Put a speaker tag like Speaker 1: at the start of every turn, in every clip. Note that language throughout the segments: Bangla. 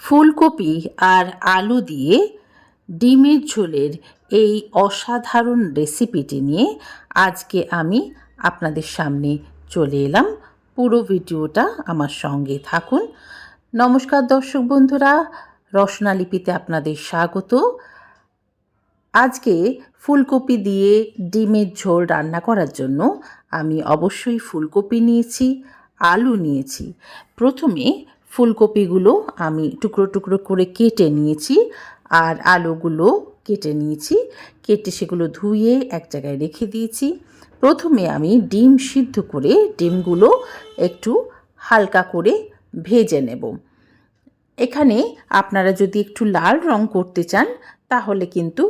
Speaker 1: ফুলকপি আর আলু দিয়ে ডিমের ঝোলের এই অসাধারণ রেসিপিটি নিয়ে আজকে আমি আপনাদের সামনে চলে এলাম। পুরো ভিডিওটা আমার সঙ্গে থাকুন। নমস্কার দর্শক বন্ধুরা, রসনা লিপিতে আপনাদের স্বাগত। আজকে ফুলকপি দিয়ে ডিমের ঝোল রান্না করার জন্য আমি অবশ্যই ফুলকপি নিয়েছি, আলু নিয়েছি। প্রথমে ফুলকপিগুলো আমি টুকরো টুকরো করে কেটে নিয়েছি আর আলুগুলো কেটে নিয়েছি। কেটে সেগুলো ধুয়ে এক জায়গায় রেখে দিয়েছি। প্রথমে আমি ডিম সিদ্ধ করে ডিমগুলো একটু হালকা করে ভেজে নেব। এখানে আপনারা যদি একটু লাল রং করতে চান তাহলে কিন্তু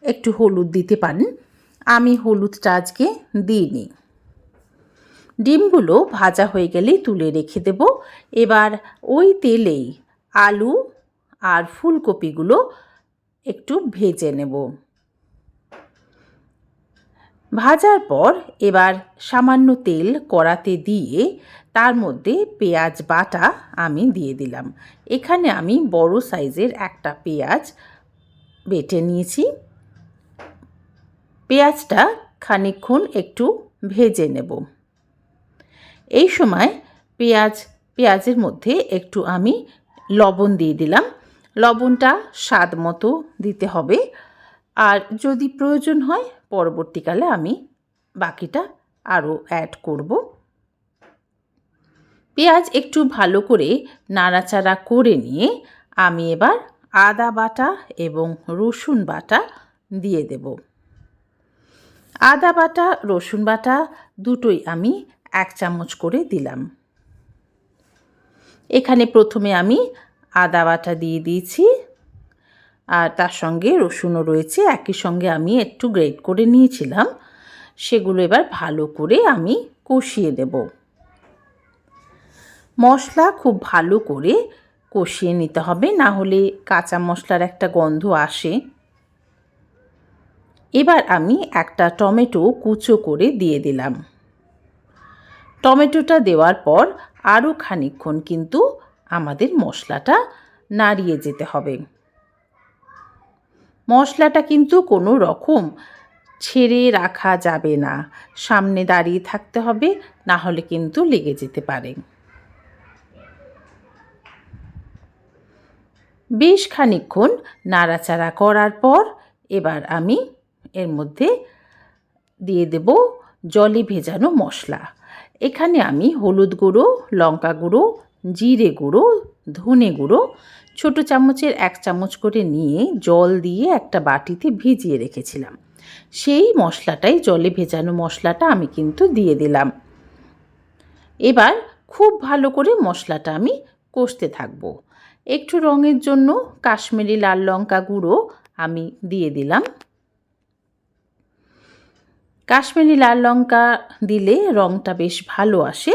Speaker 1: একটু হলুদ দিতে পারেন। আমি হলুদটা আজকে দিইনি। ডিমগুলো ভাজা হয়ে গেলেই তুলে রেখে দেব। এবার ওই তেলেই আলু আর ফুলকপিগুলো একটু ভেজে নেব। ভাজার পর এবার সামান্য তেল কড়াতে দিয়ে তার মধ্যে পেঁয়াজ বাটা আমি দিয়ে দিলাম। এখানে আমি বড় সাইজের একটা পেঁয়াজ বেটে নিয়েছি। পেঁয়াজটা খানিকক্ষণ একটু ভেজে নেব। এই সময় পেঁয়াজের মধ্যে একটু আমি লবণ দিয়ে দিলাম। লবণটা স্বাদ মতো দিতে হবে, আর যদি প্রয়োজন হয় পরবর্তীকালে আমি বাকিটা আরও অ্যাড করব। পেঁয়াজ একটু ভালো করে নাড়াচাড়া করে নিয়ে আমি এবার আদা বাটা এবং রসুন বাটা দিয়ে দেব। আদা বাটা রসুন বাটা দুটোই আমি 1 চামচ করে দিলাম। এখানে প্রথমে আমি আদা বাটা দিয়ে দিয়েছি আর তার সঙ্গে রসুনও রয়েছে, একই সঙ্গে আমি একটু গ্রেট করে নিয়েছিলাম। সেগুলো এবার ভালো করে আমি কষিয়ে দেব। মশলা খুব ভালো করে কষিয়ে নিতে হবে, না হলে কাঁচা মশলার একটা গন্ধ আসে। এবার আমি একটা টমেটো কুচো করে দিয়ে দিলাম। টমেটোটা দেওয়ার পর আরও খানিকক্ষণ কিন্তু আমাদের মশলাটা নাড়িয়ে যেতে হবে। মশলাটা কিন্তু কোনো রকম ছেড়ে রাখা যাবে না, সামনে দাঁড়িয়ে থাকতে হবে, না হলে কিন্তু লেগে যেতে পারে। বেশ খানিকক্ষণ নাড়াচাড়া করার পর এবার আমি এর মধ্যে দিয়ে দেব জলে ভেজানো মশলা। এখানে আমি হলুদ গুঁড়ো, লঙ্কা গুঁড়ো, জিরে গুঁড়ো, ধনে গুঁড়ো ছোটো চামচের 1 চামচ করে নিয়ে জল দিয়ে একটা বাটিতে ভিজিয়ে রেখেছিলাম। সেই মশলাটাই, জলে ভেজানো মশলাটা আমি কিন্তু দিয়ে দিলাম। এবার খুব ভালো করে মশলাটা আমি কষতে থাকব। একটু রঙের জন্য কাশ্মীরি লাল লঙ্কা গুঁড়ো আমি দিয়ে দিলাম। কাশ্মীরি লাল লঙ্কা দিলে রঙটা বেশ ভালো আসে,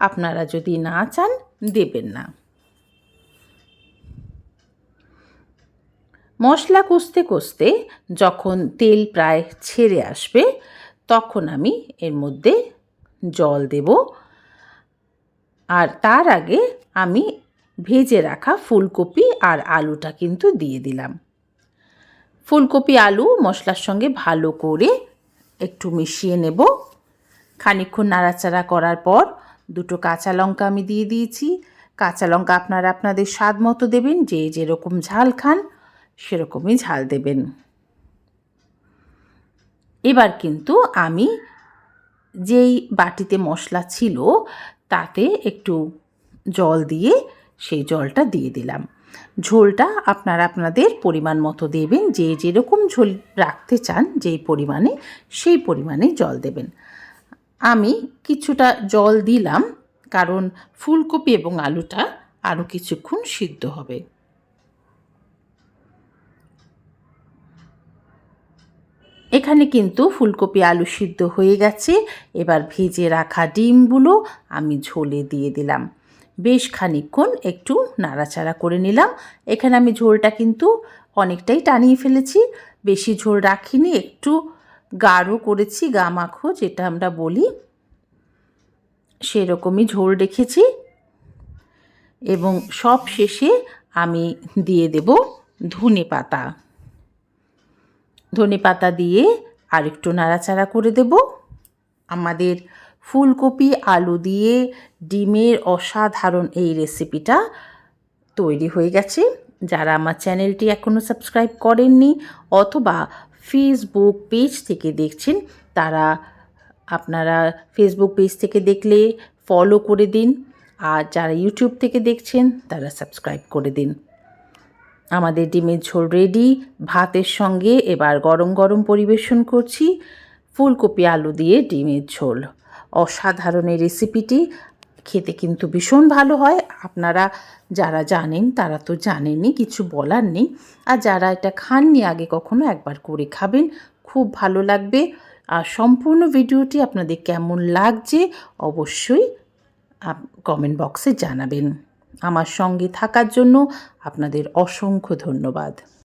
Speaker 1: আপনারা যদি না চান দেবেন না। মশলা কষতে কষতে যখন তেল প্রায় ছেড়ে আসবে তখন আমি এর মধ্যে জল দেব। আর তার আগে আমি ভেজে রাখা ফুলকপি আর আলুটা কিন্তু দিয়ে দিলাম। ফুলকপি আলু মশলার সঙ্গে ভালো করে একটু মিশিয়ে নেব। খানিকক্ষণ নাড়াচাড়া করার পর 2টো কাঁচা লঙ্কা আমি দিয়ে দিয়েছি। কাঁচা লঙ্কা আপনারা আপনাদের স্বাদ মতো দেবেন, যে যেরকম ঝাল খান সেরকমই ঝাল দেবেন। এবার কিন্তু আমি যেই বাটিতে মশলা ছিল তাতে একটু জল দিয়ে সেই জলটা দিয়ে দিলাম। ঝোলটা আপনারা আপনাদের পরিমাণ মতো দেবেন, যে যেরকম ঝোল রাখতে চান যেই পরিমাণে সেই পরিমাণে জল দেবেন। আমি কিছুটা জল দিলাম কারণ ফুলকপি এবং আলুটা আরও কিছুক্ষণ সিদ্ধ হবে। এখানে কিন্তু ফুলকপি আলু সিদ্ধ হয়ে গেছে। এবার ভেজে রাখা ডিমগুলো আমি ঝোলে দিয়ে দিলাম। বেশ খানিকক্ষণ একটু নাড়াচাড়া করে নিলাম। এখানে আমি ঝোলটা কিন্তু অনেকটাই টানিয়ে ফেলেছি, বেশি ঝোল রাখিনি, একটু গাঢ় করেছি, গা মাখো যেটা আমরা বলি সেরকমই ঝোল রেখেছি। এবং সব শেষে আমি দিয়ে দেব ধনে পাতা। ধনে পাতা দিয়ে আরেকটু নাড়াচাড়া করে দেব। আমাদের ফুলকপি আলু দিয়ে ডিমের অসাধারণ এই রেসিপিটা তৈরি হয়ে গেছে। যারা আমার চ্যানেলটি এখনও সাবস্ক্রাইব করেননি অথবা ফেসবুক পেজ থেকে দেখছেন, তারা আপনারা ফেসবুক পেজ থেকে দেখলে ফলো করে দিন, আর যারা ইউটিউব থেকে দেখছেন তারা সাবস্ক্রাইব করে দিন। আমাদের ডিমের ঝোল রেডি। ভাতের সঙ্গে এবার গরম গরম পরিবেশন করছি ফুলকপি আলু দিয়ে ডিমের ঝোল। অসাধারণ এই রেসিপিটি খেতে কিন্তু ভীষণ ভালো হয়। আপনারা যারা জানেন তারা তো জানেনই, কিছু বলার নেই। আর যারা এটা খাননি আগে কখনো, একবার করে খাবেন, খুব ভালো লাগবে। আর সম্পূর্ণ ভিডিওটি আপনাদের কেমন লাগছে অবশ্যই কমেন্ট বক্সে জানাবেন। আমার সঙ্গে থাকার জন্য আপনাদের অসংখ্য ধন্যবাদ।